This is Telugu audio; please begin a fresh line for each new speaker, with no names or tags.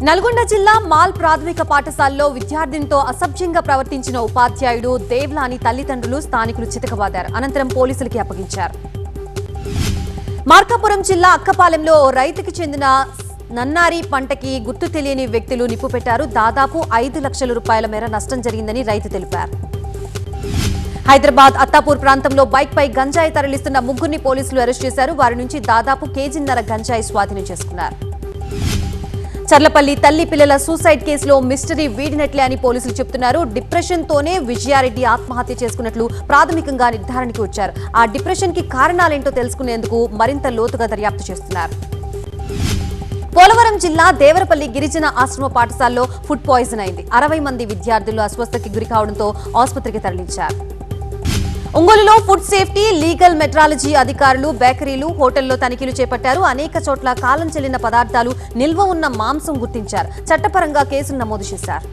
నల్గొండ జిల్లా మాల్ ప్రాథమిక పాఠశాలలో విద్యార్థినితో అసభ్యంగా ప్రవర్తించిన ఉపాధ్యాయుడు దేవ్లాని తల్లిదండ్రులు స్థానికులు చితకబాదారు. అనంతరం పోలీసులకి అప్పగించారు. మార్కాపురం జిల్లా అక్కపాలెంలో రైతుకి చెందిన నన్నారి పంటకి గుర్తు తెలియని వ్యక్తులు నిప్పు పెట్టారు. దాదాపు 5 లక్షల రూపాయల మేర నష్టం జరిగిందని రైతు తెలిపారు. హైదరాబాద్ అత్తాపూర్ ప్రాంతంలో బైక్ పై గంజాయి తరలిస్తున్న ముగ్గురిని పోలీసులు అరెస్ట్ చేశారు. వారి నుంచి దాదాపు కేజీన్నర గంజాయి స్వాధీనం చేసుకున్నారు. చర్లపల్లి తల్లి పిల్లల సూసైడ్ కేసులో మిస్టరీ వీడినట్లే అని పోలీసులు చెబుతున్నారు. డిప్రెషన్ తోనే విజయారెడ్డి ఆత్మహత్య చేసుకున్నట్లు ప్రాథమికంగా నిర్ధారణకి వచ్చారు. ఆ డిప్రెషన్ కి కారణాలేంటో తెలుసుకునేందుకు మరింత లోతుగా దర్యాప్తు చేస్తున్నారు. పోలవరం జిల్లా దేవరపల్లి గిరిజన ఆశ్రమ పాఠశాలలో ఫుడ్ పాయిజన్ అయింది. 60 మంది విద్యార్థులు అస్వస్థతకి గురి కావడంతో ఆసుపత్రికి తరలించారు. ఒంగోలులో ఫుడ్ సేఫ్టీ, లీగల్ మెట్రాలజీ అధికారులు బేకరీలు, హోటల్లో తనిఖీలు చేపట్టారు. అనేక చోట్ల కాలం చెల్లిన పదార్థాలు, నిల్వ ఉన్న మాంసం గుర్తించారు. చట్టపరంగా కేసులు నమోదు చేశారు.